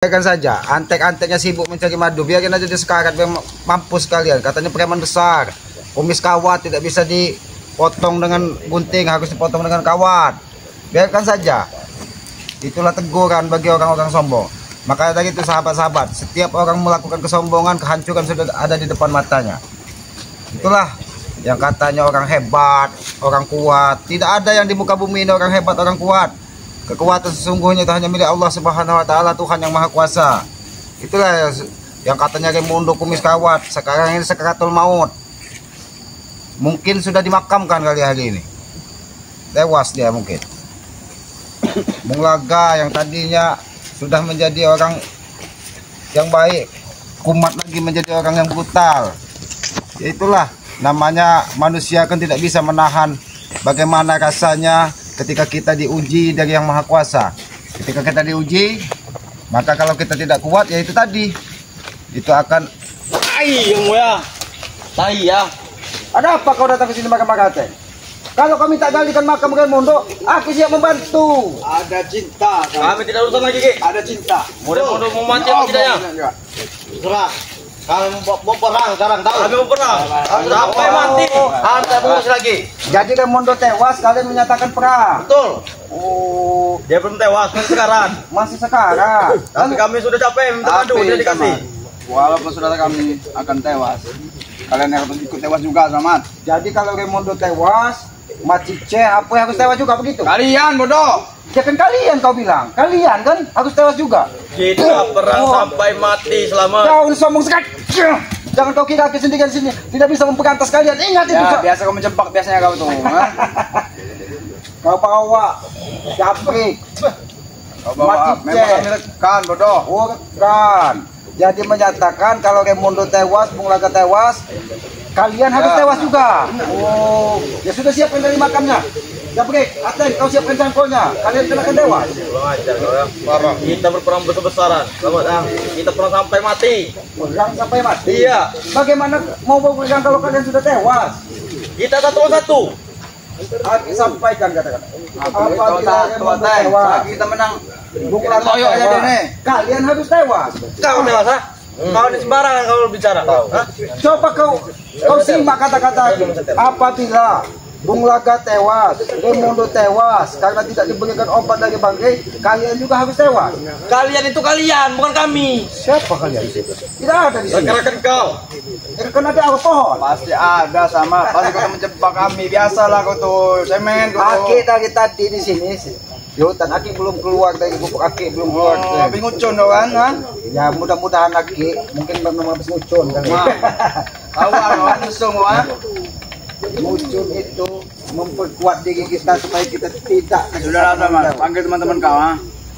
Biarkan saja, antek-anteknya sibuk mencari madu, biarkan aja dia sekarat, biar mampus kalian. Katanya preman besar, kumis kawat tidak bisa dipotong dengan gunting, harus dipotong dengan kawat. Biarkan saja. Itulah teguran bagi orang-orang sombong. Makanya tadi itu sahabat-sahabat, setiap orang melakukan kesombongan, kehancuran sudah ada di depan matanya. Itulah yang katanya orang hebat, orang kuat. Tidak ada yang di muka bumi ini orang hebat, orang kuat. Kekuatan sesungguhnya itu hanya milik Allah Subhanahu wa taala, Tuhan yang Maha Kuasa. Itulah yang katanya Raimundo kumis kawat, sekarang ini sakaratul maut. Mungkin sudah dimakamkan kali hari ini. Tewas dia mungkin. Bung Laga yang tadinya sudah menjadi orang yang baik, kumat lagi menjadi orang yang brutal. Itulah namanya manusia kan tidak bisa menahan bagaimana rasanya ketika kita diuji dari Yang Maha Kuasa. Ketika kita diuji, maka kalau kita tidak kuat, ya itu tadi, itu akan tai ya. Ada apa kau datang ke sini makan-makan teh? Kalau kami tak galikan makam Raimundo, aku siap membantu. Ada cinta. Kami tidak urusan lagi, Ki. Ada cinta. Mudah-mudah mau mati atau tidak ya? Serah. Kami mau perang sekarang, tahu? Kami mau perang. Sampai mati. Anda bungkus lagi. Jadi Raimundo tewas, kalian menyatakan perang. Betul. Oh, Dia belum tewas, masih sekarang. masih sekarang. Tapi kami sudah capek minta madu, dia dikasih. Walaupun saudara kami akan tewas, kalian harus ikut tewas juga, Selamat. Jadi kalau Raimundo tewas, Macice apa yang harus tewas juga begitu? Kalian bodoh. Ya kan kalian kau bilang, kalian kan harus tewas juga. Kita perang sampai mati selamat. Kau sombong sekali. Jangan kau kira sendirian sini tidak bisa memberantas kalian. Ingat itu. Ya, biasa kau menjebak biasanya kau tuh. Kau bawa jabrik. Kau bawa memang kami rekan bodoh. Bukan. Jadi menyatakan kalau Raimundo tewas, Bung Laga tewas, kalian harus tewas juga. Oh, ya sudah siapkan dari makamnya. Jabrik, Aten, kau siapkan cangkulnya. Kalian akan tewas. Parah. Kita berperang besar-besaran. Selamat ah. Kita perang sampai mati. Perang sampai mati. Iya. Bagaimana mau berperang kalau kalian sudah tewas? Kita satu-satu. Aku sampaikan kata-kata. Apabila Raimundo tewas, kita menang. Bukan toyok aja deh nih. Kalian harus tewas. Kau tewas ah? Kau ini sembarangan kalau bicara. Hah? Coba kau simak kata-kata aku. Apabila Bung Laga tewas, Raimundo tewas karena tidak diberikan obat dari bangkai, kalian juga harus tewas. Kalian itu kalian, bukan kami. Siapa kalian? Tidak ada di sini. Rekan-rekan kau. Rekan ada apa pohon? Pasti ada sama. Pasti kau menjebak kami. Biasalah kau tuh. Semen kau. Aki dari tadi di sini. Yutan Aki belum keluar dari gubuk Aki belum keluar. Habis ngucun dong kan? Ya mudah-mudahan Aki mungkin belum habis ngucun kali. Awal langsung wah. Ngucun itu memperkuat diri kita supaya kita tidak. Sudah teman, panggil teman-teman kau.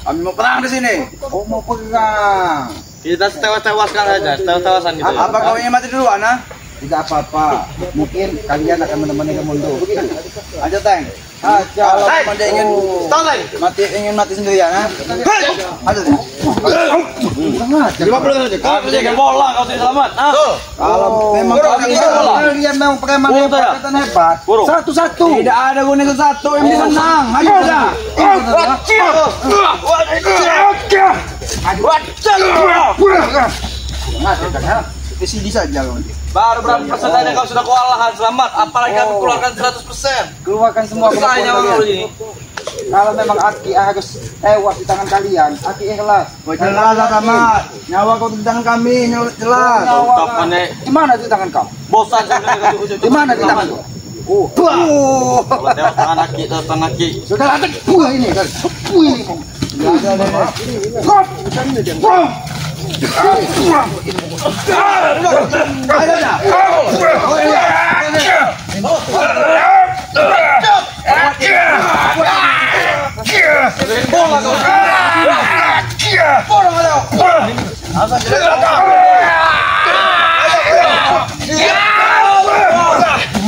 Kami mau perang di sini. Oh mau perang. Kita tewas-tewaskan saja, tewas-tewasan gitu. Apa kau ingin mati duluan, ha? Tidak apa-apa. Mungkin kalian akan menemani Raimundo. Aja Teng. Kalau teman dia ingin mati sendirian, ha? Aja. 50 saja. Kau jaga bola, kau tidak selamat. Kalau memang kalian memang preman hebat, hebat. Satu-satu. Tidak ada gunanya satu yang bisa menang. Ayo dah. Di sini saja kau. Baru berapa persen aja kau sudah kewalahan, selamat. Apalagi kami keluarkan 100%. Keluarkan semua kemampuan kalian. Kalau memang Aki harus tewas di tangan kalian, Aki ikhlas. Jelas sama. Nyawa kau di tangan kami, nyawa jelas. Di mana di tangan kau? Bosan Di mana di tangan kau? Kalau tewas tangan Aki, tewas tangan Aki. Sudah ada ini kan. Ini.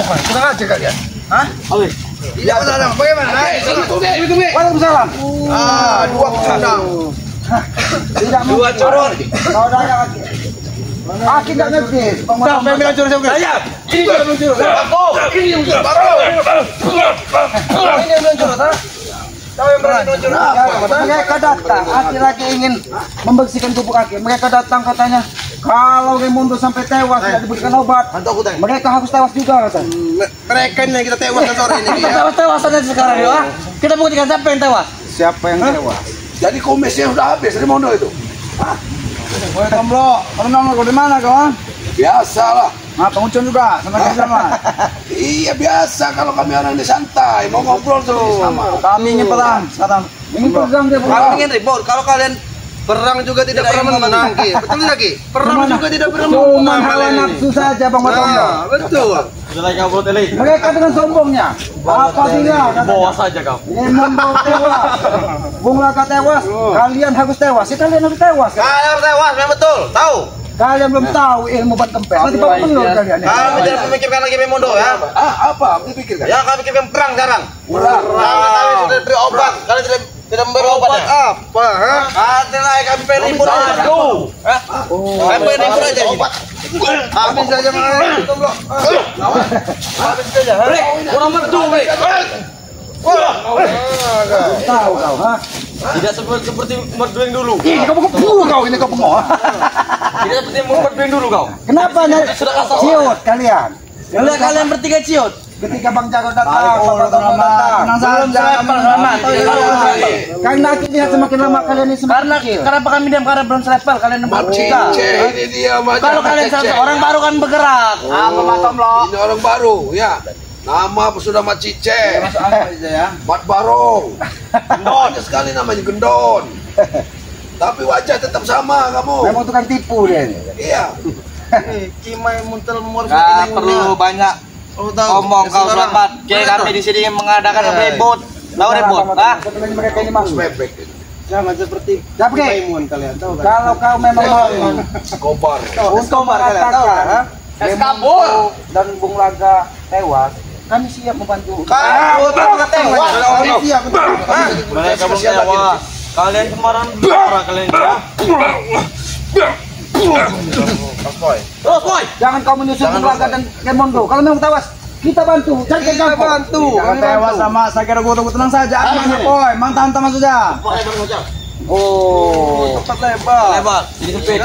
Kurang aja kalian. Hah? Tidak ada. Bagaimana? Waalaikumsalam. Dua pedang. Tidak Dua curut. Saudara Aki. Aki tidak ngerti. Memang curut saya. Ini belum curut. Ini belum curut. Ini belum curut, ha? Kau yang berani nunjuk. Mereka datang, laki-laki ingin membersihkan tubuh kaki. Mereka datang katanya, kalau Raimundo sampai tewas tidak diberikan obat, mereka harus tewas juga katanya. Mereka ini yang kita tewas sore ini. Kita tewas aja sekarang ya. Kita buktikan siapa yang tewas. Siapa yang tewas? Jadi komisnya sudah habis Raimundo itu. Boleh Tomblo, kamu nongol di mana kawan? Biasalah. Nah, pengucun juga sama. Iya biasa kalau kami orang di santai mau ngobrol tuh. Kami ingin perang, sekarang. Ingin perang dia Kami ingin ribut. Kalau kalian perang juga tidak pernah menang, Ki. Betul lagi. Perang juga tidak pernah Cuma menang. hawa nafsu saja Bang Tomblo. Betul. Sudah lagi kau teli. Mereka dengan sombongnya. Apabila Bawa saja kau. Raimundo tewas, Bung Laka tewas, kalian harus tewas. Ya, kalian harus tewas. Kalian tewas, memang betul. Tahu. Kalian belum tahu ilmu ban kempes. Nanti bapak menurut kalian. Kami tidak memikirkan lagi Raimundo ya. Apa? Dipikirkan? Ya kami pikirkan perang sekarang. Perang. Kami sudah beri obat. Kalian tidak memberi obat ya? Apa? Kami pengen ribut aja. Kami pengen ribut aja. Habis saja Tomblo. Habis saja. Kurang merdu, Bre. Tahu kau, ha? Tidak seperti merdu yang dulu. Ini kau pengepul kau, ini kau pengok. Tidak seperti merdu yang dulu kau. Kenapa nyari ciut kalian? Lihat kalian bertiga ciut. Ketika Bang Jago datang, Bapak Tomblo datang. Belum selevel, selamat. Karena aku lihat semakin lama kalian ini semakin kecil. Kenapa kami diam? Karena belum selevel. Kalian bertiga. Ini dia macam. Kalau kalian satu orang baru kan bergerak. Bapak Tomblo. Ini orang baru ya. Nama sudah Mat Cice. Masuk apa aja ya? Mat Barong. Banyak sekali namanya Gendon. Tapi wajah tetap sama kamu. Memang tukang tipu dia ini. Iya. Kimai muntel mur. Gak perlu banyak omong kau selamat. Kayak kami di sini mengadakan ribut. Tahu ribut? Ah? Mereka ini masuk. Bebek. Jangan seperti Tapi kalian tahu kan? kalau kau memang mau Kobar. untuk mengatakan Raimundo dan Bung Laga tewas, kami siap membantu. Kau tewas. Kami siap untuk Mereka belum tewas. Kalian kemarin berapa kalian? Terus boy. Jangan kau menyusul Bung Laga dan Raimundo. Kalau memang tewas, kita bantu. Carikan kau. bantu. Jangan tewas sama saya kira gua tenang saja. Boy, mantap saja. Oh, Tempat lebar. Lebar. Ini sempit.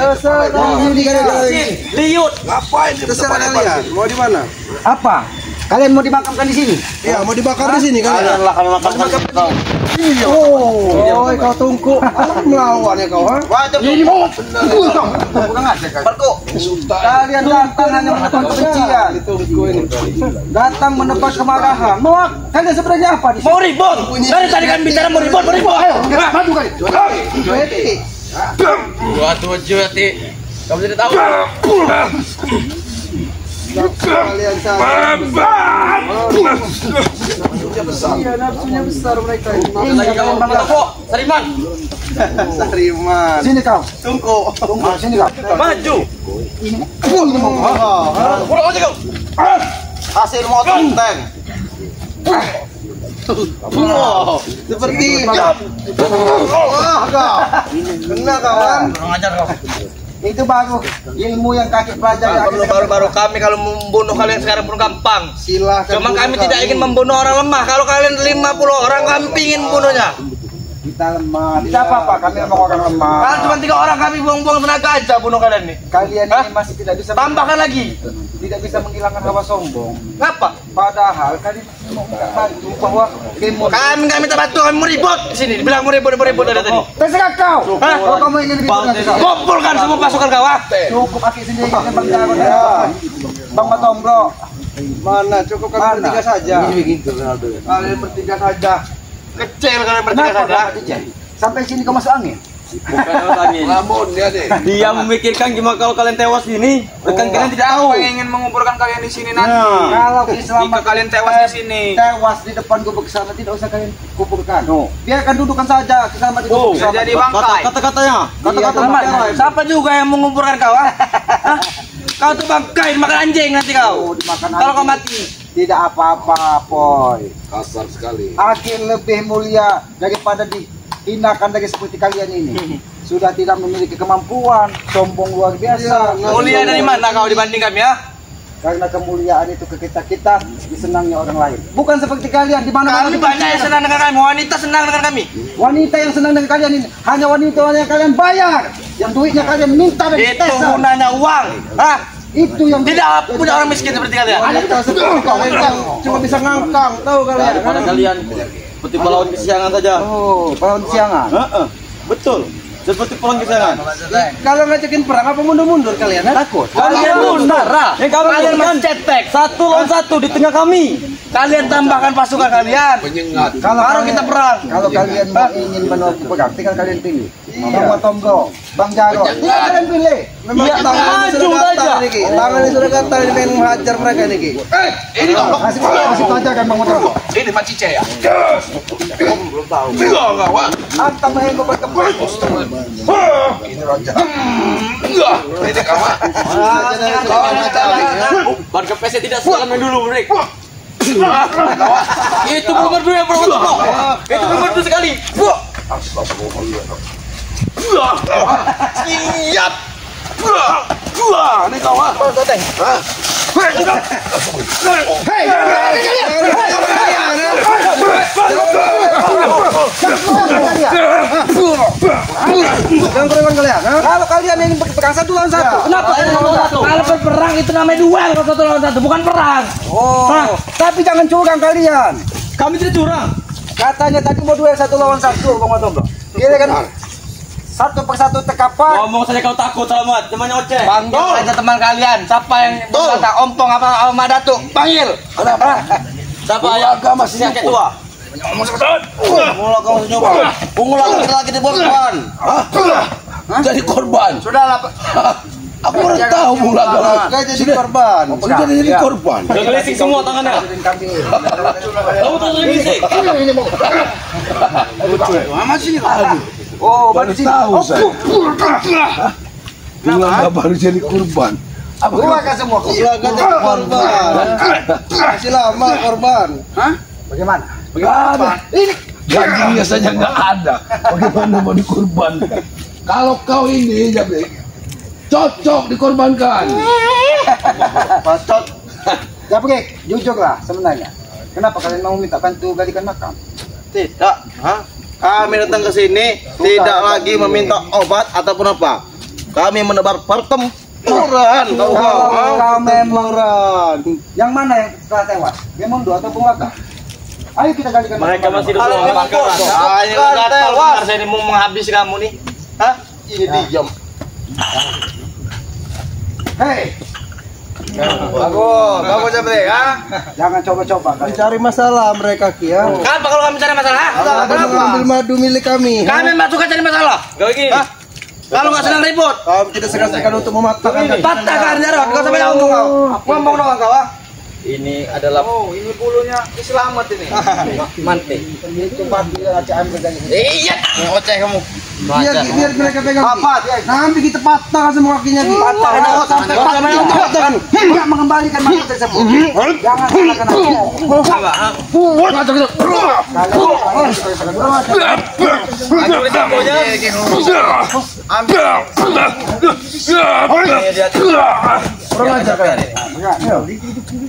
Liut. Ngapain di Terserah tempat kalian. lebar? Mau di mana? Apa? Kalian mau dimakamkan di sini? Iya, mau dibakar di sini kalian. Kalian lah kami makan kau. Oh, kau tunggu. Melawan ya kau, ha? Ini mau. Bukan aja kan. Barko. Kalian datang hanya menebar kebencian. Ditunggu ini. Datang menebar kemarahan. Mau kalian sebenarnya apa di sini? Mau ribut. Dari tadi kami bicara mau ribut, mau ribut. Ayo. Maju kali. Dua tujuh hati. Kamu tidak tahu. Kalian saja. Iya, nafsunya besar mereka. Lagi kamu Bang Toko, Sariman. Sariman. Sini kau. Tunggu. Sini kau. Maju. Pulang aja kau. Hasil motong tank. Seperti wah kau. Kena kawan. Kurang ajar kau. Itu baru ilmu yang kakek pelajari. Baru-baru kami kalau membunuh kalian sekarang pun gampang. Silahkan. Cuma kami tidak ingin membunuh orang lemah. Kalau kalian 50 orang kami ingin bunuhnya. Kita lemah. Tidak apa-apa, kami memang orang lemah. Kan cuma 3 orang kami buang-buang tenaga aja bunuh kalian nih. Kalian ini masih tidak bisa Tambahkan lagi. tidak bisa menghilangkan hawa sombong. Ngapa? Padahal kalian mau minta bantu bahwa demo. Kami nggak minta bantu, kami mau ribut di sini. Dibilang mau ribut dari tadi. Terserah kau. Hah? Kalau kamu ingin ribut nanti kau. Kumpulkan semua pasukan kau. Ah. Cukup aki sendiri kan Bang Jago dan Bang Tomblo. Mana cukup kami Mana? bertiga saja. Kalian bertiga saja. Kecil kalian bertiga Kenapa saja. kau DJ? Sampai sini kau masuk angin. Lamun dia deh. Dia memikirkan gimana kalau kalian tewas ini. Rekan kalian tidak tahu. ingin mengumpulkan kalian di sini nanti. Kalau diselamatkan kalian tewas di sini. Tewas di depan gubuk sana tidak usah kalian kuburkan. Biarkan dudukan saja selamat di gubuk sana. Jadi bangkai. Kata-katanya. Kata-kata Iya, siapa juga yang mengumpulkan kau? Ah? Hah? Kau tuh bangkai makan anjing nanti kau. Dimakan Kalau kau anjing. mati. Tidak apa-apa, Poy. Kasar sekali. Aki lebih mulia daripada dihinakan dari seperti kalian ini. Sudah tidak memiliki kemampuan, sombong luar biasa. Mulia dari mana kau dibanding kami ya? Karena kemuliaan itu ke kita disenangi orang lain. Bukan seperti kalian di mana Kami banyak yang senang dengan kami, wanita senang dengan kami. Wanita yang senang dengan kalian ini hanya wanita yang kalian bayar, yang duitnya kalian minta dari Itu gunanya uang. Hah? Itu yang Tidak punya orang miskin seperti kalian. Wanita seperti kalian cuma bisa ngangkang, tahu kalian? Daripada kalian seperti pahlawan kesiangan saja. Oh, pahlawan siangan. Betul. Seperti pahlawan kesiangan. Kalau ngajakin perang apa mundur-mundur kalian? Takut. Kalian mundur. Kalian mencetek 1 lawan 1 di tengah kami. Kalian tambahkan pasukan kalian. Baru kita perang. Kalau kalian ingin menolak perang, tinggal kalian pilih. Bang Watomgo, Bang Jarod, tinggal kalian pilih. Memang tangan itu sudah gatal nih, tangan itu sudah gatal ini pengen menghajar mereka nih. Ini masih aja kan Bang Watomgo. Ini Pak Cice ya? Belum tahu. Enggak, Wak. Antam yang gue berkembang. Ini raja. Enggak, ini kawan. Warga PC tidak sekarang dulu, mereka. Itu nomor 2 yang pertama. Itu nomor 2 sekali. Siap. Ini kawan. Jangan kurang kalian. Kalau kalian ingin berperang 1 lawan 1, Kenapa? Kalau berperang itu namanya duel kalau 1 lawan 1, bukan perang. oh, tapi jangan curang kalian. Kami tidak curang. Katanya tadi mau duel 1 lawan 1, Bang Watomgo. Kira kan 1 persatu terkapan. Ngomong saja kau takut, Selamat. Cuman nyoceh. Panggil aja teman kalian. Siapa yang berkata ompong apa sama Datuk? Panggil. Siapa yang masih yang ketua? Mulai kamu nyoba. Ungulah lagi di korban. Jadi korban. Sudah lah. Aku baru tahu mula kalau Gak jadi korban. jadi korban. Udah ngelising semua tangannya. Kamu tuh ngelising. Oh, Baru baru sini. tahu saya. Mula baru jadi korban. Apa Keluarkan semua. Ulah gak jadi korban. Masih lama korban. Bagaimana? Nggak ada. Gajinya saja nggak ada. Bagaimana mau dikorbankan? Kalau kau ini jadi cocok dikorbankan. Pacot. Ya pergi, jujurlah sebenarnya. Kenapa kalian mau minta bantu galikan makam? Tidak. Kami datang ke sini tidak lagi meminta obat ataupun apa. Kami menebar pertempuran. Kalau memoran. Yang mana yang telah tewas? Gemondo atau Bung Laka? Ayo kita galikan Mereka makam. masih dalam kebakaran. Ini gatal benar saya ini mau menghabisi kamu nih. Hah? Ini diam. Hei, Bagus Jabri, ha? jangan coba-coba. kalian. Mencari masalah mereka Ki ya. Kenapa kalau kami cari masalah? Kami mengambil madu milik kami. Kami masuk cari masalah. Gak gini. Hah? Kalau nggak senang ribut, Kami tidak segan-segan untuk mematahkan. patahkan Jarod. Kau sampai ngomong kau. Ngomong dong kau, ha? Ini adalah Ini bulunya selamat ini. mante. Itu batu yang ada ambil dari sini. Iya, ngoceh kamu. Biar mereka pegang. Apa? Nanti kita patah semua kakinya. Patah. Sampai patah. Tidak mengembalikan madu tersebut. Jangan salahkan aku. Kurang ajar kalian.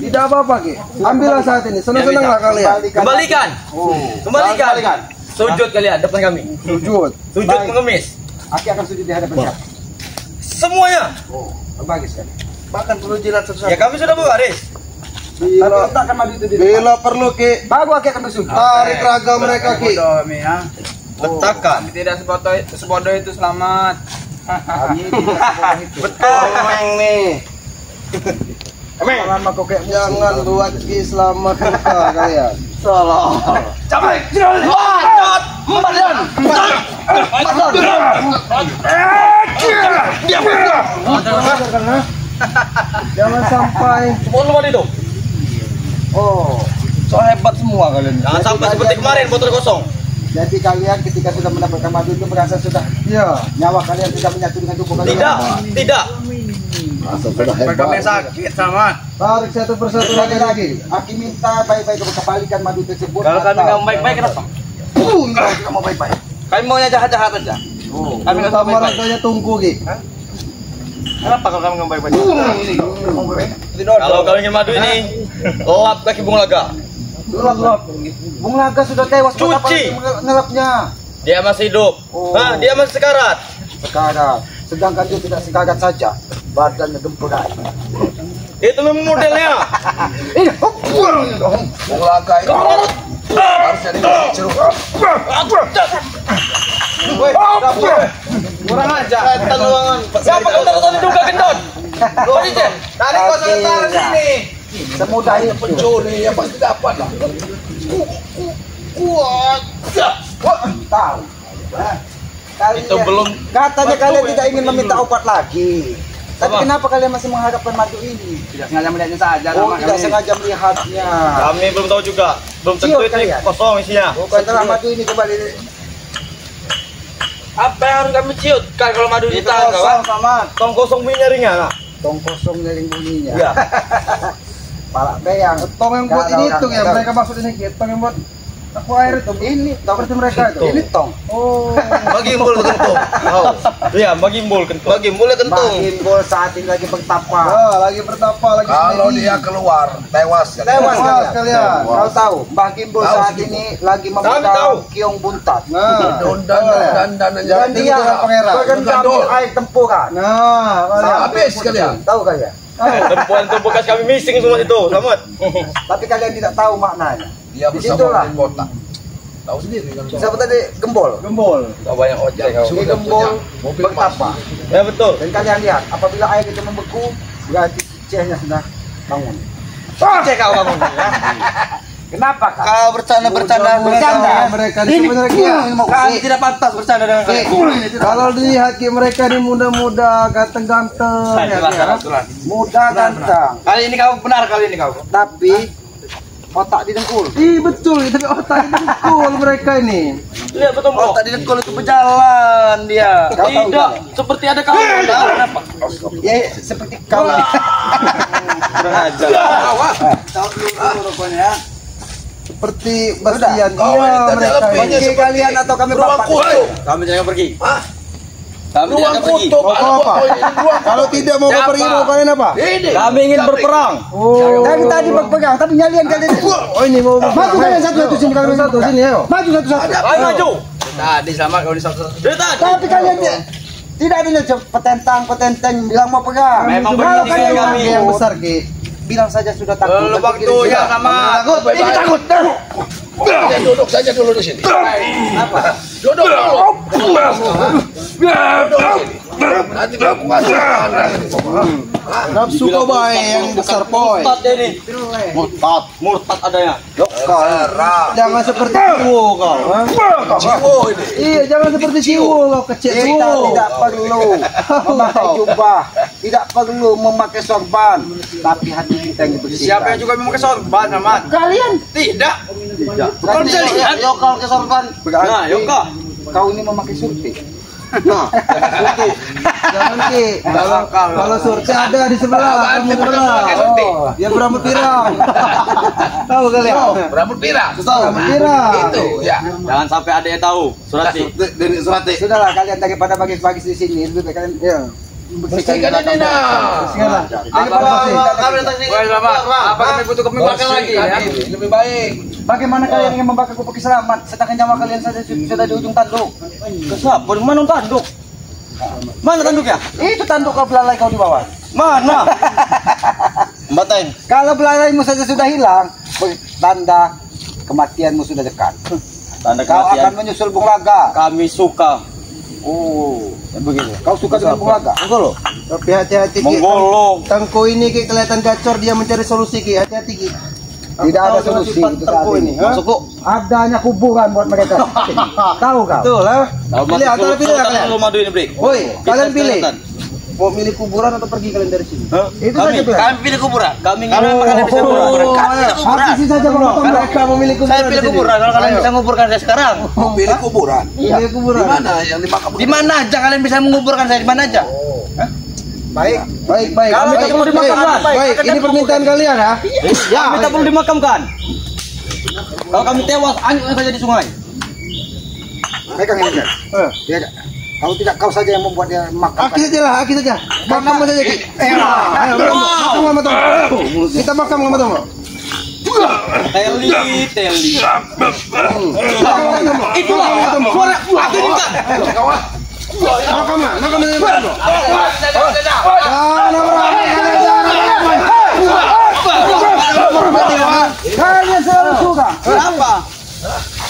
Tidak apa-apa Ki. Ambillah saat ini. Senang-senanglah kalian. Kembalikan. Kembalikan. Sujud kalian depan kami. Sujud. Sujud mengemis. Aki akan sujud di hadapan siapa? Semuanya. Bagus sekali. Bahkan perlu jilat Ya satu-satu. kami sudah berbaris. Tapi letakkan madu itu di depan. Bila perlu Ki. Baru Aki akan bersujud. Tarik ragam mereka Ki. Letakkan. Tidak sebodoh itu selamat. Betul Meng nih. Jangan makokek Jangan buat Ki selamat luka kalian. Salah. Jangan sampai. Semua itu. Oh, So hebat semua kalian. Jangan sampai seperti kemarin botol kosong. jadi kalian ketika sudah mendapatkan madu itu merasa sudah Iya. nyawa kalian tidak menyatu dengan tubuh kalian. Tidak. Sudah hebat. sakit sama. Tarik satu persatu lagi. Aki minta baik-baik kembalikan madu tersebut. Kalau kami nggak baik-baik kenapa? Kita mau baik-baik. Kami maunya jahat-jahat aja. Oh. Kami nggak Sama baik-baik. rantainya tungku Ki. Kenapa kalau kamu nggak baik-baik? Kalau kau ingin madu ini, lap kaki Bung Laga. Bung Laga sudah tewas. buat apa Cuci. lagi ngelapnya? Dia masih hidup. Oh. Hah, dia masih sekarat. Sekarang, sedangkan dia tidak sekarat saja, badannya gempur. Itu memang modelnya. Ini, Bung Laga itu harusnya dikasih ceruk. Kurang aja. Taluangan. Siapa kau taruh juga gendut? Tadi kau sementara sini. semudah itu. Pencuri ya pasti dapat lah. Tahu. Itu belum. Katanya kalian tidak ingin meminta obat lagi. Tapi kenapa kalian masih mengharapkan madu ini? Tidak sengaja melihatnya saja. Oh, nama tidak kami. sengaja melihatnya. Kami belum tahu juga. Belum tentu Ciut itu kalian. kosong isinya. Setelah madu ini coba di Apa yang harus kami ciut? Kan kalau madu di Itu tangan kawan. kosong, Paman. Tong kosong bunyinya ringan. tong kosong dari bunyinya. Iya. Palak beyang. Tong yang buat Kalau ini hitung ya, orang- mereka maksud ini tong yang buat aku air itu. Ini tong seperti mereka itu. Itu. Ini tong. Oh. Magimbul kentung. Iya, magimbul kentut. Magimbul kentung. Magimbul saat ini lagi bertapa. Ah, lagi bertapa lagi. Kalau sendiri. dia keluar, tewas. Tewas Tewas kalian. kalian. Kau tahu, Mbah Gimbul Tahu saat sih, ini lagi tahu. memegang kiong buntat. Nah, Dan Dan Jangan dia dengan pangeran. berendam di Gadol. air tempuran. nah, kalian. Habis kalian. Tahu kalian? Tempuan itu bekas kami missing semua itu. Selamat. Tapi kalian tidak tahu maknanya. Dia bersama Disitulah. dengan botak. Tahu sendiri kan. Siapa tadi? Gembol. Gembol. Kau banyak ojek kau. Ini gembol Mobil bertapa. Ya betul. Dan kalian lihat, apabila air itu membeku, berarti cehnya sudah bangun. Cek kau bangun. Kenapa kak? Kau bercanda Bercanda. Mereka ini sebenarnya Kami tidak pantas bercanda dengan kalian. kalau dilihat Ki, mereka ini muda-muda, ganteng-ganteng. ya, kan? Muda ganteng, Kali ini kau benar kali ini kau. tapi otak didengkul. Ih betul, tapi otak dengkul mereka ini. Lihat betul Oh, tadi dengkul itu berjalan dia. Kau tahu Tidak, tidak? seperti ada kau. Kenapa? Ya, seperti kau. Kurang ajar. Tahu dulu rupanya ya. Seperti Bastian. Kau ini Iya tadi mereka. lebihnya Pergi seperti kalian atau kami ruang bapak? kutu. Kami jangan pergi. Hah? Kami Ruang jangan pergi. kutu. Mau apa? Kalau tidak mau Siapa? pergi mau kalian apa? Ini. Kami ingin berperang. Oh. Dari tadi berpegang, tapi nyalian kalian. Oh ini mau Maju kalian satu-satu sini, kalian satu sini ayo. Maju satu-satu. Ayo maju. Tadi sama kau di satu. Dari tadi. Tapi kalian tidak ada petentang bilang mau pegang. Memang Kalau begitu kalian kami. Yang besar Ki. bilang saja sudah takut. Lu Nanti waktu kira-kira- ya sama. Takut. Ini takut. Dia duduk saja dulu di sini. Apa? Duduk dulu. Nanti aku kasih. Nafsu kau baik yang besar poy. Murtad dia nih. Murtad adanya. Jangan seperti Ciwo kau. ha? Ciwo ini. Iya, jangan seperti Ciwo kau kecil Kita Ciwo. tidak perlu memakai jubah, tidak perlu memakai sorban, tapi hati kita yang bersih. Siapa yang juga memakai sorban, Ahmad? Kalian Tidak. kalau bisa lihat lokal ke sorban. Nah, Yoka. Kau ini memakai surti. Jangan Ki. Kalau surti ada di sebelah, kamu sebelah. Oh, dia berambut pirang. Tahu kalian? Rambut pirang. Rambut pirang. Itu ya. Jangan sampai adanya tahu. Surati. Sudahlah kalian daripada bagi-bagi di sini, lebih baik kalian ya. Bersihkan ini nah. Sekarang. Daripada Kami datang sini. Woi, selamat. Apa kami butuh kami makan lagi ya? Lebih baik. bagaimana kalian ingin membakar kupuk selamat sedangkan nyawa kalian saja sudah di ujung tanduk. Siapa? Mana tanduk? Mana tanduknya? Itu tanduk kau belalai kau di bawah. Mana? Batain. Kalau belalaimu saja sudah hilang, tanda kematianmu sudah dekat. Tanda Kau akan kematian. menyusul Bung Laga. Kami suka. Oh, begitu. Kau suka dengan Bung Laga? Monggolo. Tapi hati-hati Ki. Monggolo. Tangko ini Ki kelihatan gacor, dia mencari solusi Ki. Hati-hati Ki. Tidak ada solusi untuk saat ini. Masuk Adanya kuburan buat mereka. Tahu kau? Betul lah. Pilih antara pilih lah kalian. Kalau madu ini, Brik. Woi, kalian pilih. Kelihatan. Mau milih kuburan atau pergi kalian dari sini? Itu Kami, saja tuh. kami pilih kuburan. Kami ingin makan dari kuburan. Kami pilih kuburan. Habisi saja potong. Mereka mau milih kuburan. Saya pilih di sini. kuburan. Kalau kalian Ayo. bisa menguburkan saya sekarang. Mau pilih kuburan. Pilih kuburan. Di mana yang di makam? Di mana aja kalian bisa menguburkan saya di mana aja? Baik. Baik, baik. Kami tak perlu dimakamkan. Baik, ini permintaan kalian ya. Ya, kami tak perlu dimakamkan. Kalau kami tewas, anyutkan saja di sungai. Pegang ini kan. Eh, Dia ada. Kalau tidak kau saja yang membuat dia makan. Aki saja lah, Aki saja. Makam saja Ki. Ayo, makam lama-lama. Kita makam lama-lama. Teli. Itulah suara aku bukan. Makam saja. Kalian selalu suka. Kenapa?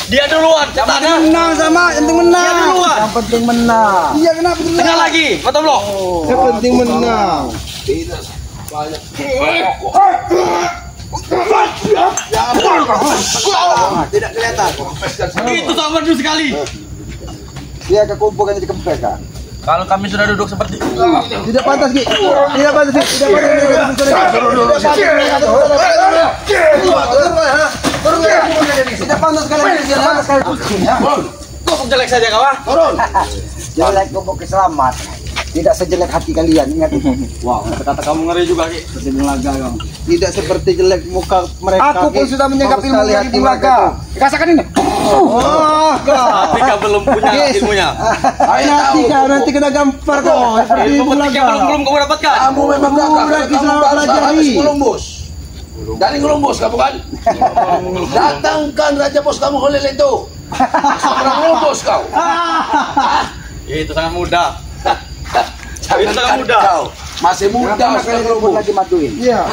Dia duluan, katanya. Menang sama, yang penting menang. Dia duluan. Yang penting menang. Iya, kenapa menang? Tengah lagi, betul belum? Yang penting menang. Tidak kelihatan. Itu sama dulu sekali. Dia kekumpulkan di kempes kan. Kalau kami sudah duduk seperti itu, Tidak pantas Ki. Tidak pantas Ki. Tidak pantas kalian. kok jelek saja kawan? Turun. Jelek kumpul selamat. Tidak sejelek hati kalian, ingat itu. Wah, kata kamu ngeri juga Ki. Tidak seperti jelek muka mereka. Aku pun Ki. sudah menyangkap Bagus ilmu sekali dari hati Bung mereka. Laga. Rasakan ini. Oh, Tapi kau belum punya Yes. ilmunya. nanti kena gampar kau. Seperti Ilmu Bung petik Laga. yang belum kamu dapatkan. Kamu memang gagah. lagi Kamu selalu bangsa pelajari. habis Columbus. Dari Columbus kamu kan? Datangkan Raja Bos kamu Holil itu. Orang Columbus kau. Itu sangat mudah. Itu sangat mudah. Kau masih muda Kenapa sudah kalian Columbus. lagi maduin? Iya.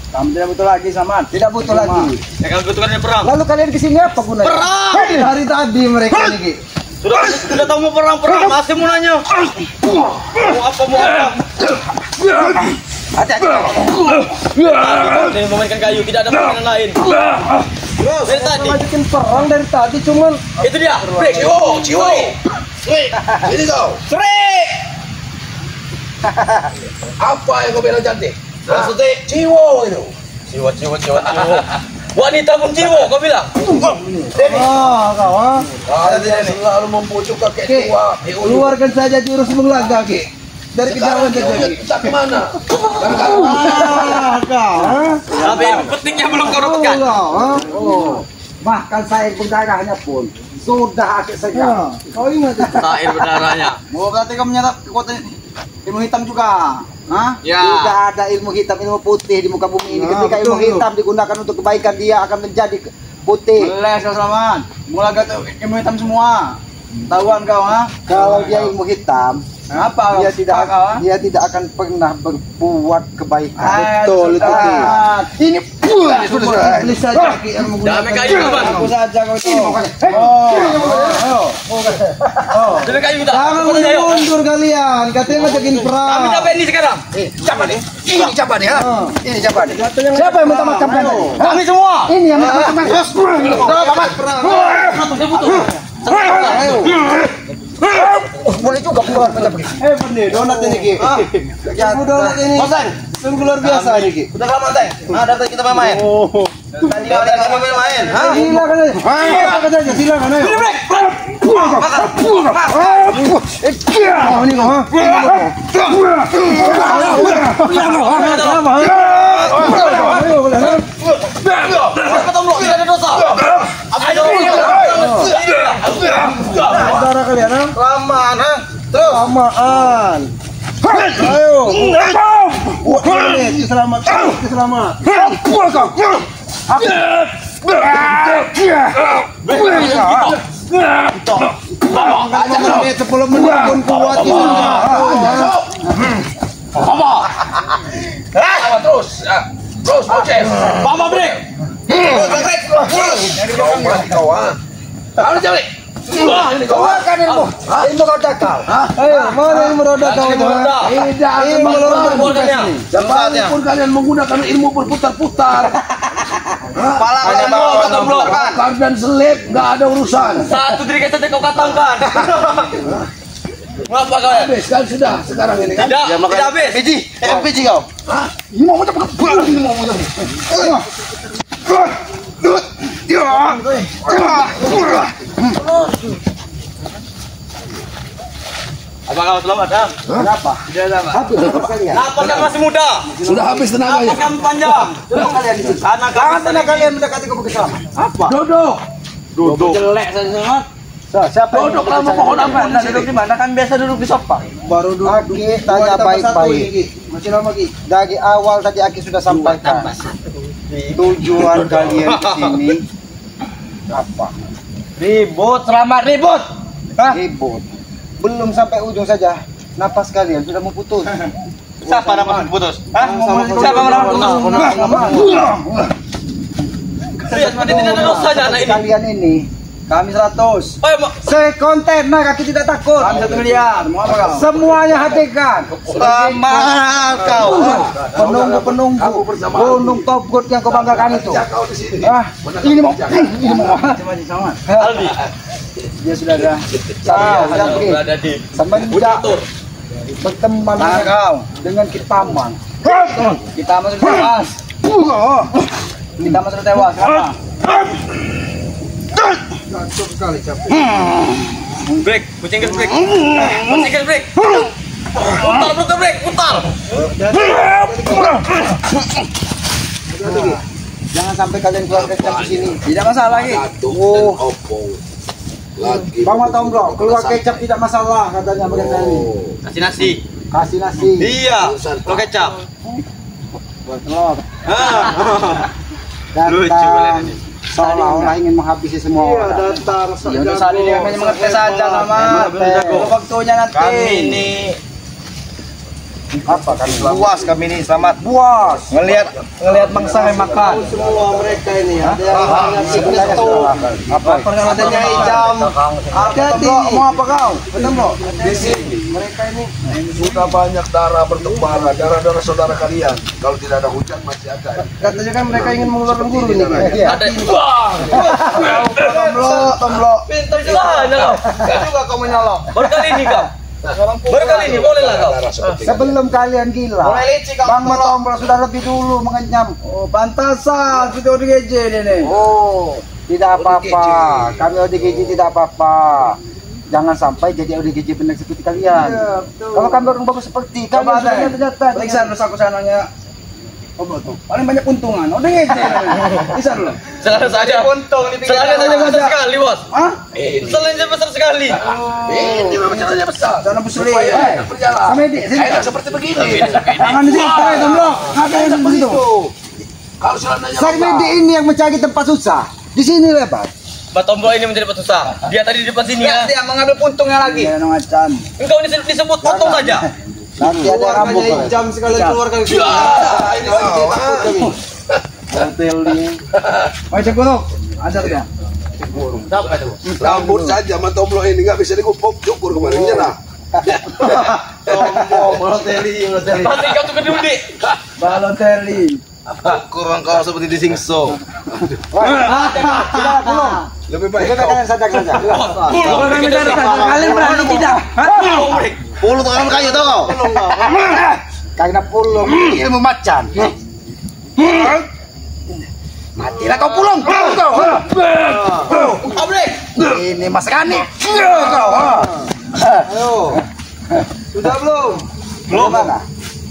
Kamu tidak butuh lagi sama. Tidak butuh lagi. Yang kalian butuhkan perang. Lalu kalian kesini apa gunanya? Perang. Hari tadi mereka ini Ki. Sudah tahu mau perang masih mau nanya. Mau apa? Hati-hati. Ini memainkan kayu, tidak ada permainan lain. Dari tadi. Lanjutin perang dari tadi cuman Itu dia. Break. Ciwo. Ini kau. Apa yang kau bilang cantik? Maksudnya Ciwo itu. ciwo. Wanita pun ciwo, kau bilang. kau Kalian selalu membujuk kakek tua. keluarkan saja jurus Bung Laga Ki. Dari kejauhan Sekarang saja Ciwo Ki. tak kemana? Kau. Tapi ilmu petiknya belum kau dapatkan. Bahkan saya berdarahnya pun sudah akik saja. Kau ingat itu. Air berdarahnya. Mau berarti kamu menyerap kekuatan ilmu hitam juga? Hah? Ya. Tidak ada ilmu hitam, ilmu putih di muka bumi ini. Nah, Ketika ilmu betul. hitam digunakan untuk kebaikan, dia akan menjadi putih. Les kau selamat. Mulai kata ilmu hitam semua. Tahuan kau ha? Kalau dia ilmu hitam, Apa dia tidak akan pernah berbuat kebaikan. Betul itu Ki. Ini iblis saja Ki yang menggunakan. Damai kayu kawan. Aku saja kau itu. Damai kayu kita. Jangan mundur kalian. Katanya ngajakin perang. Kami dapat ini sekarang. Siapa nih? Ini siapa nih? Ha? Ini siapa nih? Siapa yang minta makan tadi? Kami semua. Ini yang minta makan. Ayo. Boleh juga keluar macam begini. Benih donat ini Ki. Ilmu donat ini. Sungguh luar biasa ini Ki. Udah lama teh. Nah, dari kita main. Tadi kita main. Ha? Silakan aja. Silakan aja. Silakan ayo. Oh, ini kau ha? Tidak ada dosa. Saudara kalian ha? Kelamaan, ha? Terus. Samaan. Ayo. Ini selamat. Selamat. Ini 10 menit pun kuat itu. Terus. Terus Moces. Papa break. Harus jalik. Ini kau. Keluarkan ilmu kau cakal. Ayo, mana ilmu roda kau itu? ha? Tidak Ilmu roda Keluarkannya. Sekalipun kalian menggunakan ilmu berputar-putar, Kepala Hanya kalian mau mau kata blok. bakar dan selip, nggak ada urusan. Satu diri saja kau katakan. Mengapa kalian? Habis kan sudah sekarang ini kan? Tidak habis. Biji, biji kau. Ini mau macam apa? Ini mau macam Apa kau selamat? Kenapa? Habis kalian. Kenapa kan masih muda? Sudah habis tenaganya. Kan panjang. Kenapa kalian di situ? Anak Jangan pernah kalian mendekati kau bersama. Apa? Duduk. Jelek saja sangat. Siapa yang Duduklah memohon ampun. Anda duduk di mana? Kan biasa duduk di sofa. Baru dulu. Aki tanya baik-baik. Masih lama Ki. Dari awal tadi Aki sudah sampaikan tujuan kalian ke sini apa? Ribut, selamat ribut. Hah? Ribut. Belum sampai ujung saja, napas kalian sudah mau putus. Siapa nama putus? Hah? Sama-sama. Siapa nama putus? Seperti tidak ada dosanya anak ini. Kalian ini Kami 100. sekontainer, Aki tidak takut. Kami 1 miliar. Mau apa kau? Semuanya hatikan. Selamat kau. Penunggu-penunggu gunung Top Good yang kau banggakan itu. Kau di sini. Ini mau. Sama. Aldi. Dia sudah ada. Berada di Semenjak berteman Tangan kau. dengan Kitaman. Kita masuk tewas. Kita masuk tewas. Kenapa? break, kucing gas break. Kucing gas break. Putar break, putar. Jangan sampai kalian keluar kecap di sini. Tidak masalah lagi. Oh, Lagi. Bang Tomblok, keluar kecap tidak masalah katanya mereka ini. Kasih nasi. Kasih nasi. Iya, lo kecap. Buat telur. Lucu Datang kalian ini. seolah-olah ingin menghabisi semua orang. datang Ya untuk saat ini kami mengetes saja sama. Waktunya nanti. Kami ini Apa kami puas kami ini selamat puas ngelihat mangsa yang makan. semua mereka ini ada Apa? adanya jam Hati-hati. Mau apa kau? Ketemu. Di sini mereka ini sudah banyak darah bertumpah, darah saudara kalian. Kalau tidak ada hujan masih ada. Katanya kan mereka ingin mengeluarkan guru ini. ada. Wah, Tomblok. pintar celana kau. juga kau menyolong Baru kali ini kau. Baru kali ini boleh lah kau. Darah seperti Sebelum kalian gila, mulai licik kau Bang Tomblok sudah lebih dulu mengenyam. Oh, pantasan kita ODGJ ini. Oh, tidak apa-apa. Kami ODGJ tidak apa-apa. Jangan sampai jadi ODGJ benar seperti kalian. Iya, betul. Kalau kami orang bagus seperti kalian Coba sudah deh. ternyata. Periksa terus aku sananya. Oh, betul. Paling banyak untungan. ODGJ. Bisa dulu. Celana saja. untung di Celana saja besar sekali, Bos. Hah? Celana besar sekali. ini memang caranya besar. Sana busri. Supaya enak berjalan. Sama Edi, sini. Enak seperti begini. Tangan di situ, Tomblok. Ada yang di situ. Kalau celananya Saya longgar. ini yang mencari tempat susah. Di sini lebar. Mbak Tomblok ini menjadi pesusah. Dia tadi di depan sini ya. dia mengambil puntungnya lagi Jangan macan. Engkau ini disebut potong saja. Nanti ada rambut. jam sekali keluar kali Ya, ini kau. Mau cek buruk? Ada dia. Siapa itu? Rambut saja Tomblok ini nggak bisa dikumpul cukur kemarin ya. Pasti kau tuh kedudi. Balotelli. kurang kau seperti di singso Sudah belum. Lebih baik Kita kau. kalian sadar saja. Kalian berani tidak? puluh tangan kayu tau kau Karena pulung ilmu macan. Matilah kau pulung. Ini Mas Kani. Sudah belum? Belum mana?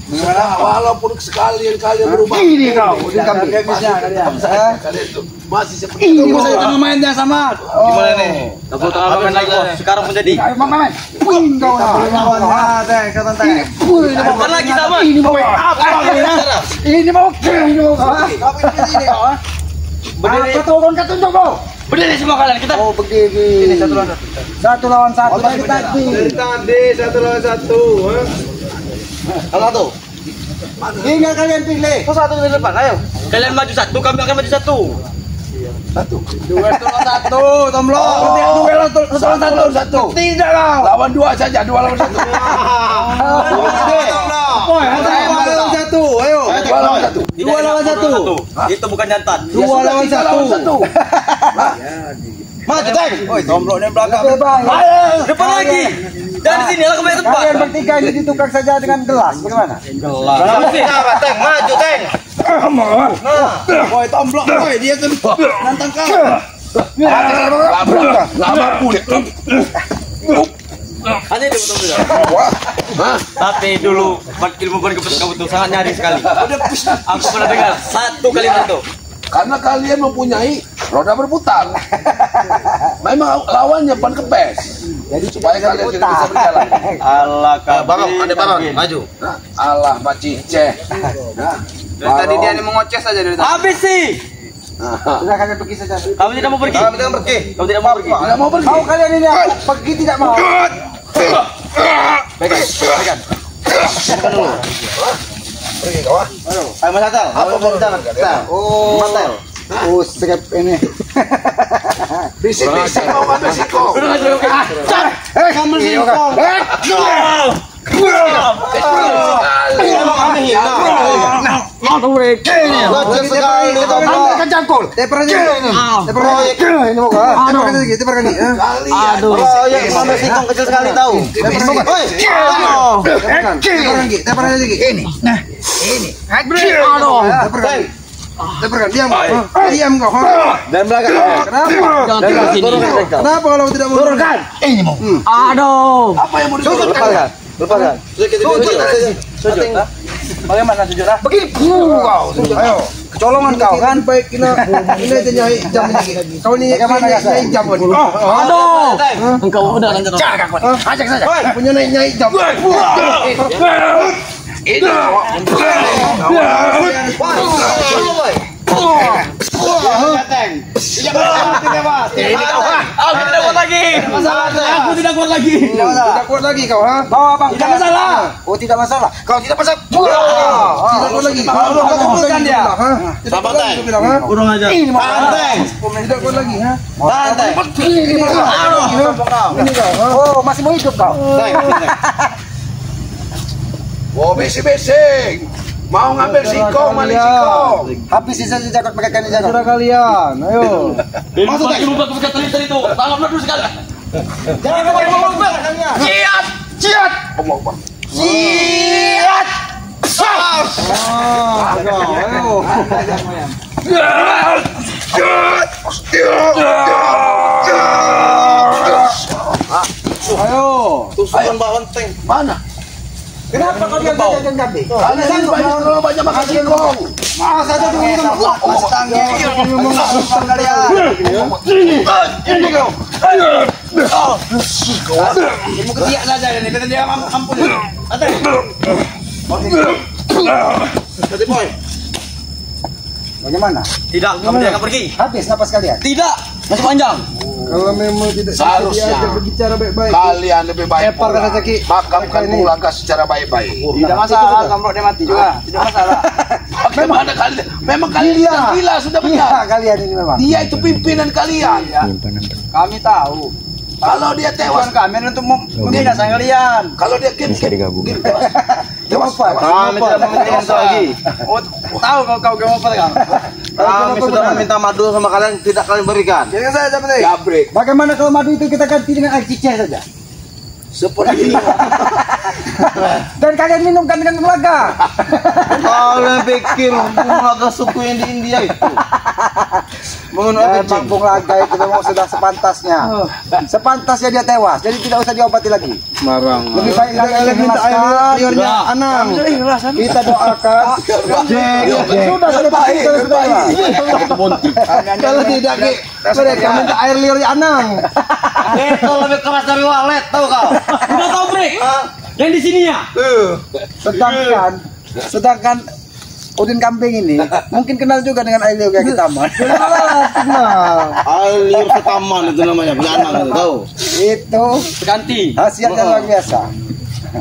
Nah, walaupun sekalian kalian berubah. Ini kau. Ini kami. Kalian itu masih seperti Tunggu saya cuma mainnya sama. gimana nih Tepuk tangan main lagi, Bos. Sekarang menjadi. Ayo main. Puing kau. Bukan lagi sama. Ini mau apa? Ini mau Berdiri. Apa tuh kata tunjuk kau? Berdiri semua kalian. Kita Oh berdiri. Ini satu lawan satu dari tadi. tadi 1 lawan 1 satu. Tinggal kalian pilih. Satu di depan, ayo. Kalian maju satu, kami akan maju satu. Dua satu, Tomblok. Satu. Tidak kau. lawan dua saja, 2 lawan 1. Lawan satu. Ayo. 2 lawan 1. Dua lawan satu. Itu bukan jantan. Dua lawan satu. Maju, Teng. Oi, Tomblok ini belakang. Lebih baik. Depan lagi. Dari sini lah kembali tempat. Kalian bertiga ini ditukar saja dengan gelas. Bagaimana? Teng, maju, Teng. Oi, Tomblok. Oi, dia kan nantang kau. Lama pun. Hanya itu betul. Tapi dulu ilmu komunikasi kamu tuh sangat nyaris sekali. Aku pernah dengar satu kalimat itu. Karena kalian mempunyai roda berputar. Memang lawannya ban kempes. Jadi Supaya kalian tidak bisa berjalan. Allah Barong, ada barong, maju. Nah, Allah Pak Ciceh. Nah, Dari tadi dia ini mengoceh saja dari tadi. Habis sih. Sudah kalian pergi saja. Kamu tidak mau pergi. Kami tidak pergi. Kamu tidak mau pergi. tidak mau pergi. Kau kalian ini pergi tidak mau. Pegang. Pergi kau. Ayo Mas Atal. Apa baru jalan? Oh. Matel. Oh, skep ini. Bisik-bisik mau ngambil singkong. Kamu singkong. Locek sekali itu. Anda kan jangkul. Teper aja ini. Teper ini mau kah? Teper lagi, teper lagi. Aduh. Proyek mana singkong kecil sekali tahu. Teper aja lagi. Ini. Nah, ini. Aduh. Teper lagi. Teper kan diam. Diam kau. Dan belakang. Kenapa? Jangan tinggal sini. Kenapa kalau tidak mau turunkan? Ini mau. Aduh. Apa yang mau disuruh? Lupakan. Sujud. Bagaimana sujud? Begini. Kau. Ayo. Kecolongan kau kan baik ini aja nyai jam ini. Kau ini bagaimana nyai jam ini? Aduh. Engkau udah lanjut. Ajak saja. Punya nyai jam. Ini. Aku tidak kuat lagi. Aku tidak kuat lagi. Tidak kuat lagi kau, ha? Bawa apa? Tidak masalah. Oh, tidak masalah. Kau tidak masalah. Tidak kuat lagi. Kau kumpulkan dia. Tidak kuat lagi, bilang, ha? Urung aja. Ini mau. Banteng. Tidak kuat lagi, ha? Banteng. Ini kau. Oh, masih mau hidup kau. Oh, bisik-bisik. Mau ngambil singkong, maling singkong. Habis saja jagat mereka ini jagat. Sudah kalian, ayo. Masuk lagi lupa ke tali itu. Tangan dulu sekali. Jangan ngomong belakangnya. Ciat. Ciat. Siap. Ayo. Tusukan banteng. Mana? Kenapa kalian jajan kambing? Kalian banyak makan singkong. Masa aja dulu masih tangga. Ini kau. Mau ketiak saja ini, kita dia ampun. Jadi boy. Bagaimana? Tidak, kamu tidak akan pergi. Habis napas kalian? Tidak, masih panjang. Kalau memang tidak Seharusnya berbicara baik-baik. kalian lebih baik Epar kata Caki. makamkan langkah secara baik-baik. Tidak masalah, kamu dia mati juga. Tidak masalah. Bagaimana kalian? Memang kalian Iya. sudah gila, sudah Iya, benar. kalian ini memang. Dia itu pimpinan kalian. Kami tahu. Kalau dia tewas, Tujuan kami untuk membinasakan kalian. kalau dia game tewas. Tewas. Kami tidak meminta lagi. Oh, tahu kau game apa kan? Kami sudah meminta madu sama kalian, tidak kalian berikan. Jangan saya dapat deh. Gabrek. Bagaimana kalau madu itu kita ganti dengan air cicah saja? Seperti ini. Dan kalian minumkan dengan telaga. Kalian pikir bunga suku yang di India itu mengenai kecil. Kampung Laga itu memang sudah sepantasnya. Sepantasnya dia tewas, jadi tidak usah diobati lagi. Marang. Lebih baik kalian minta air liurnya Anang. Kita doakan. Sudah baik. Kalau tidak, mereka minta air liurnya Anang. Itu lebih keras dari walet, tahu kau? Udah tahu break. Yang di sininya. Sedangkan Udin Kambing ini mungkin kenal juga dengan air liur kayak kita man. Kenal. Alir setaman itu namanya, belanang itu tahu. Itu Ganti. khasiatnya luar biasa.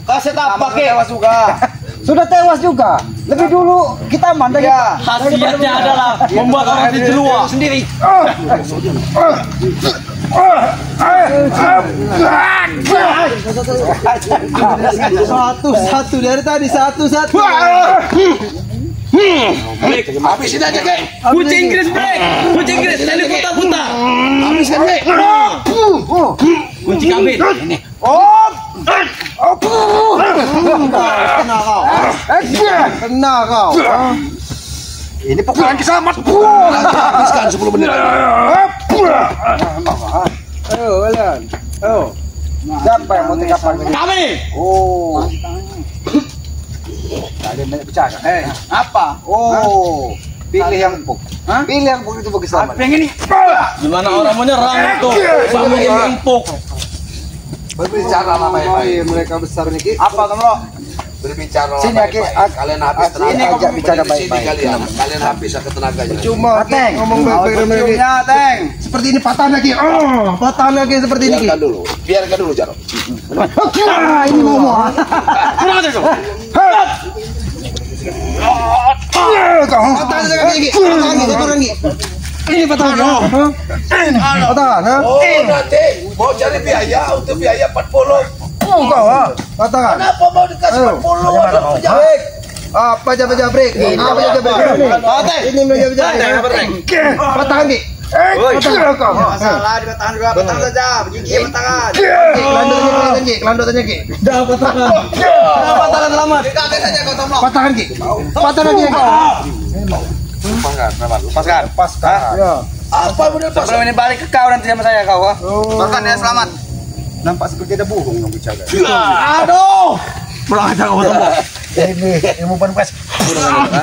Kasih tak pakai. Tewas juga. Sudah tewas juga. Lebih dulu kita aman dari Khasiatnya adalah membuat orang dijeruah sendiri. Satu dari tadi satu. Habisin aja, Kek. Kucing Inggris break. Kucing Inggris dari putar-putar. Habiskan, Kek. Kunci kambing. Ini. Kena kau. Ini pukulan kisamat. Habiskan 10 menit. Ayo kalian. Ayo. Siapa yang mau tinggalkan ini? Kami. Oh. Kalian banyak bicara. Apa? Oh. Pilih yang empuk. Pilih yang empuk itu bagi selamat. Pengen nih. Gimana orang menyerang tuh? Sama yang empuk. Berbicara lah baik-baik. Mereka besar nih. Apa kamu? Berbicara Sini, Aki. kalian habis tenaga. Ini ajak bicara baik-baik. Kalian habis tenaganya. Cuma Teng ngomong baik-baik lagi. Teng. Seperti ini patahan lagi. Patahan lagi seperti ini. Biarkan dulu Jaro. Ini ngomong. Kurang aja tuh. Patahan lagi. Patahan lagi. Ini patahan. Patahan. Oh, nanti mau cari biaya untuk biaya 40. Patahan. Kenapa mau dikasih 40? Apa aja break? Apa aja break? Ini patahan nih. Masalah dipatahan juga, patahan saja. Begini patahan. Kelandut aja Ki. Dah patahan. Dah patahan selamat. Kaget saja kau tomlok. Patahan Ki. Patahan lagi. Lepaskan. Ya. Apa benar pas? Sebelum ini balik ke kau nanti sama saya kau. Lepaskan ya selamat. Nampak seperti ada bohong yang bicara. Aduh. Pulang aja kau tomlok. Ini ilmu panpas.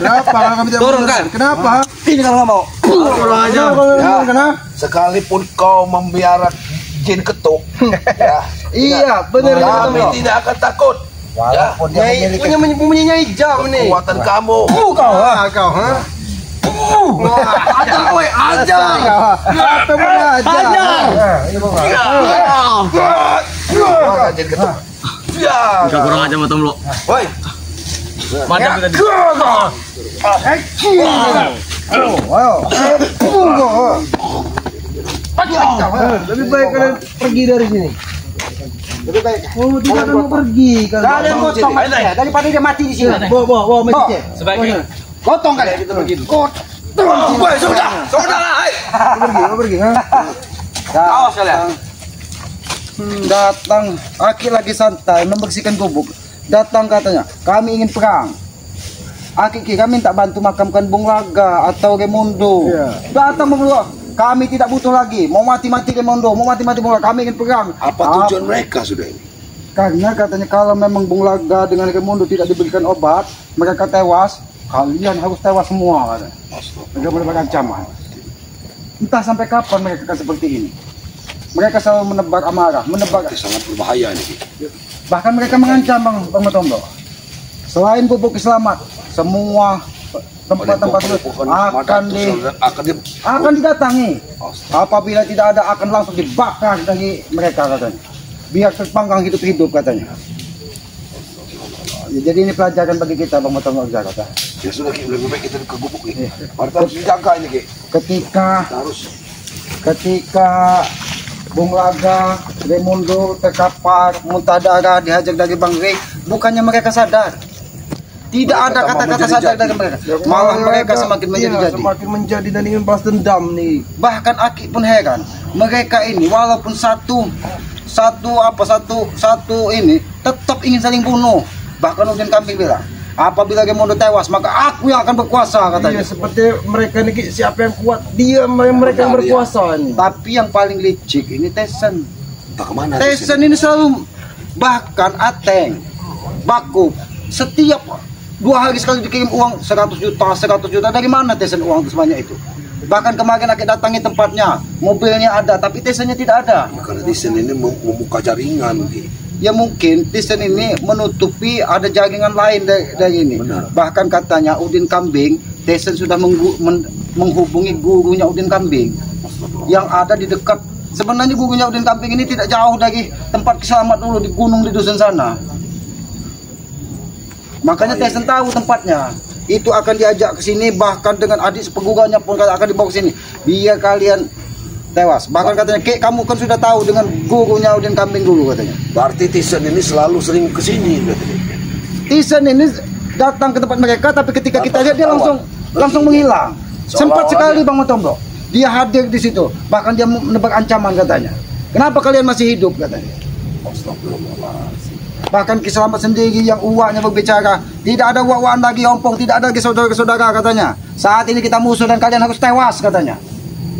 Kenapa kami tidak Turunkan. Kenapa? Ini kalau nggak mau. Pulang aja. Kenapa? Sekalipun kau membiarkan jin ketuk, ya. Iya, benar Kami tidak akan takut. Walaupun dia memiliki Punya hijau nih. Kekuatan kamu. kau, ha? Ajar kowe, ajar. Apa boleh aja? Ini Jin ketuk. Ya. Enggak kurang aja sama tomlok. Woi. Macam tadi. Lebih baik kalian pergi dari sini. Lebih baik. Oh, tidak mau pergi kalian. Potong daripada dia mati di sini. Bawa masjid. Sebaiknya Potong kalian kita pergi. Woi, sudah lah. Pergi. awas kalian. Datang, Aki lagi santai membersihkan gubuk. Datang katanya, kami ingin perang. Aki kami minta bantu makamkan Bung Laga atau Gemundo. Datang mengeluh, kami tidak butuh lagi. Mau mati-mati Gemundo, mau mati-mati Bung Laga. Kami ingin perang. Apa tujuan mereka sudah ini? Karena katanya kalau memang Bung Laga dengan Gemundo tidak diberikan obat, mereka tewas. Kalian harus tewas semua katanya. Mereka mendapat ancaman. Entah sampai kapan mereka akan seperti ini. Mereka selalu menebar amarah, menebar. Itu sangat berbahaya ini. Bahkan mereka mengancam Bang Matombo. Selain gubuk selamat, semua tempat-tempat itu akan didatangi. Apabila tidak ada akan langsung dibakar dari mereka katanya. Biar terpanggang hidup-hidup katanya. Jadi ini pelajaran bagi kita Bang Matombo kata. Ya sudah Ki, lebih baik kita ke gubuk ini. Harus dijaga ini Ki. Ketika Bung Laga, Gemundo terkapar, muntah darah, dihajar dari Bang Rey, bukannya mereka sadar. Tidak ada kata-kata sadar dari mereka. Malah mereka semakin menjadi-jadi. Semakin menjadi dan ingin balas dendam nih. Bahkan Aki pun heran. Mereka ini walaupun satu ini tetap ingin saling bunuh. Bahkan Udin Kambing bilang, apabila Gemundo tewas, maka aku yang akan berkuasa katanya. Iya, seperti mereka ini siapa yang kuat, dia mereka yang berkuasa nih. Tapi yang paling licik ini Tesen. Tak kemana? Tesen ini selalu, bahkan Ateng, Baku, setiap 2 hari sekali dikirim uang 100 juta. Dari mana Tesen uang sebanyak itu? Bahkan kemarin Aki datangi tempatnya, mobilnya ada, tapi Tesennya tidak ada. Karena Tesen ini membuka jaringan. Ya mungkin Tesen ini menutupi ada jaringan lain dari ini. Benar. Bahkan katanya Udin Kambing, Tesen sudah menghubungi gurunya Udin Kambing yang ada di dekat. Sebenarnya gurunya Udin Kambing ini tidak jauh dari tempat Kiselamat dulu di gunung di dusun sana. Makanya Tesen tahu tempatnya. Itu akan diajak ke sini, bahkan dengan adik sepeguruannya pun akan dibawa ke sini. Biar kalian tewas. Bahkan katanya, Kek, kamu kan sudah tahu dengan gurunya Udin Kambing dulu katanya. Berarti Tisen ini selalu sering ke sini katanya. Tisen ini datang ke tempat mereka, tapi ketika kita lihat dia langsung menghilang. Sempat sekali Bang Matombo. Dia hadir di situ, bahkan dia menebar ancaman katanya. Kenapa kalian masih hidup katanya? Bahkan Kiselamat sendiri yang uaknya berbicara, tidak ada uak-uakan lagi ompong, tidak ada lagi saudara-saudara katanya. Saat ini kita musuh dan kalian harus tewas katanya.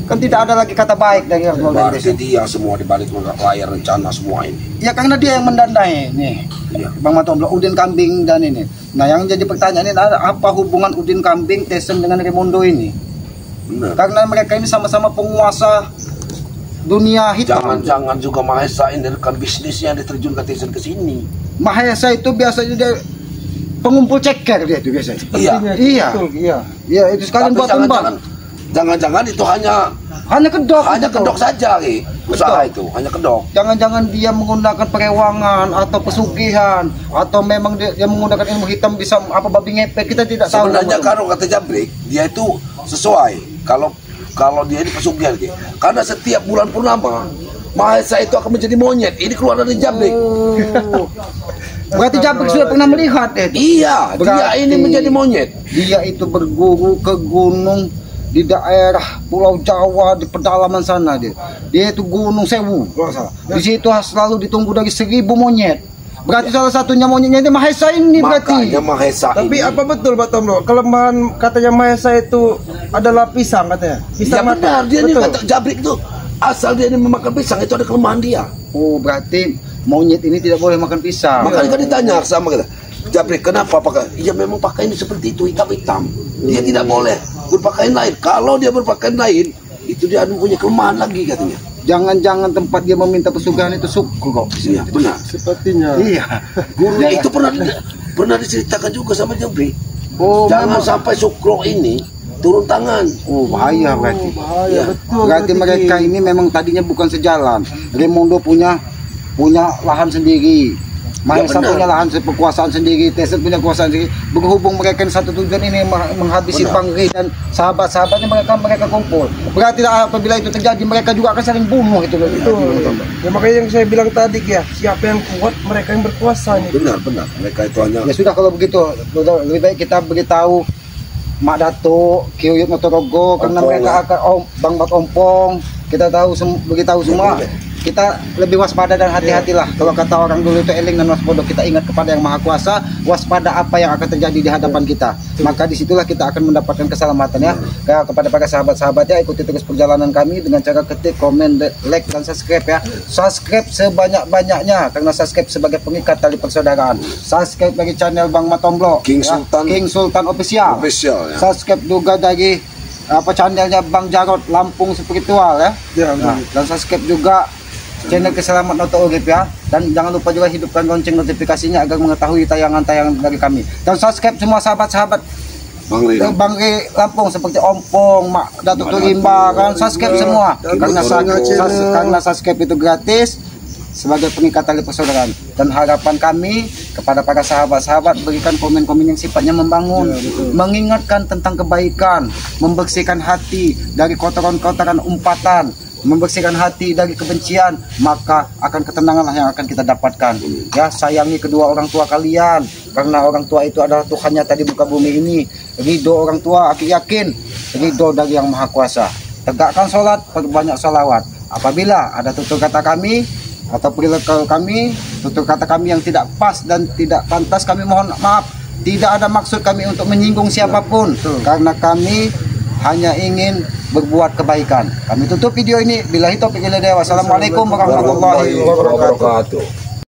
Kan tidak ada lagi kata baik dari keluarga Berarti desa. dia semua di balik layar rencana semua ini. Ya karena dia yang mendanai nih. Iya. Bang Matomblo, Udin Kambing dan ini. Nah yang jadi pertanyaan ini apa hubungan Udin Kambing, Tyson dengan Raimundo ini? Benar. Karena mereka ini sama-sama penguasa dunia hitam. Jangan-jangan juga Mahesa ini rekan bisnisnya diterjunkan Tyson ke sini. Mahesa itu biasanya dia pengumpul ceker dia itu biasanya. Iya. Iya. Betul, iya. Iya itu sekalian Tapi buat tumbang. jangan-jangan itu hanya Kedok saja, usaha itu hanya kedok. Jangan-jangan dia menggunakan perewangan atau pesugihan atau memang dia menggunakan ilmu hitam bisa apa babi ngepet, kita tidak tahu. Sebenarnya kalau kata Jabrik dia itu sesuai kalau dia ini pesugihan gitu. Karena setiap bulan purnama Mahesa itu akan menjadi monyet. Ini keluar dari Jabrik. Oh. Berarti Jabrik sudah pernah melihat itu. Iya, dia Berarti ini menjadi monyet. Dia itu berguru ke gunung di daerah Pulau Jawa di pedalaman sana dia. Dia itu Gunung Sewu kalau salah. Di situ selalu ditunggu dari 1000 monyet. Berarti salah satunya monyetnya itu Mahesa ini berarti. Makanya Mahesa Tapi ini. apa betul Pak Tomlo? Kelemahan katanya Mahesa itu adalah pisang katanya. Ya Pisang mata. benar, dia ini Betul. kata Jabrik itu asal dia ini memakan pisang itu ada kelemahan dia. Oh, berarti monyet ini tidak boleh makan pisang. Makanya kan ditanya sama kita, Jabrik kenapa pakai? Ya memang pakaiannya seperti itu, hitam-hitam. Dia tidak boleh berpakaian lain. Kalau dia berpakaian lain, itu dia punya kelemahan lagi katanya. Jangan-jangan tempat dia meminta pesugihan itu suku kok. Iya benar. Sepertinya. Iya. Guru itu pernah diceritakan juga sama Jabrik. Oh, Jangan sampai Sukro ini turun tangan. Oh, bahaya berarti. Bahaya Iya. betul. Berarti mereka ini memang tadinya bukan sejalan. Raimundo punya lahan sendiri. Mahesa benar. punya lahan kekuasaan sendiri, Tyson punya kekuasaan sendiri. Berhubung mereka ini satu tujuan ini menghabisi Benar. Bang Ri dan sahabat-sahabatnya mereka kumpul. Berarti apabila itu terjadi mereka juga akan saling bunuh itu. Ya makanya yang saya bilang tadi ya, siapa yang kuat mereka yang berkuasa nih. Benar. Mereka itu hanya Ya sudah kalau begitu lebih baik kita beritahu Mak Dato, Kiyuyut Motorogo karena Ompong, mereka ya. akan Bang Bak Ompong, kita tahu beritahu semua. boleh. Kita lebih waspada dan hati-hatilah. Kalau kata orang dulu itu eling dan waspada, kita ingat kepada yang Maha Kuasa, waspada apa yang akan terjadi di hadapan kita. Maka disitulah kita akan mendapatkan keselamatan ya. Kepada para sahabat-sahabatnya, ikuti terus perjalanan kami dengan cara ketik, komen, like dan subscribe ya. Subscribe sebanyak-banyaknya karena subscribe sebagai pengikat tali persaudaraan. Subscribe bagi channel Bang Matomblo, King ya. Sultan. King Sultan Official. Official, ya. Subscribe juga dari channelnya Bang Jarod Lampung Spiritual ya. Ya, Nah, dan subscribe juga channel Keselamat Noto Urip ya, dan jangan lupa juga hidupkan lonceng notifikasinya agar mengetahui tayangan-tayangan dari kami. Dan subscribe semua sahabat-sahabat Bang Ri Lampung seperti Ompong, Mak Datuk Turimba kan, subscribe semua karena subscribe itu gratis sebagai pengikat tali persaudaraan. Dan harapan kami kepada para sahabat-sahabat berikan komen-komen yang sifatnya membangun, mengingatkan tentang kebaikan, membersihkan hati dari kotoran-kotoran umpatan, membersihkan hati dari kebencian, maka akan ketenangan yang akan kita dapatkan. Ya, sayangi kedua orang tua kalian karena orang tua itu adalah Tuhan nyata di muka bumi ini. Ridho orang tua, aku yakin ridho dari Yang Maha Kuasa. Tegakkan sholat, perbanyak sholawat. Apabila ada tutur kata kami atau perilaku kami, tutur kata kami yang tidak pas dan tidak pantas, kami mohon maaf. Tidak ada maksud kami untuk menyinggung siapapun, karena kami hanya ingin berbuat kebaikan. Kami tutup video ini. Billahi taufiq wal hidayah. Wassalamualaikum warahmatullahi wabarakatuh.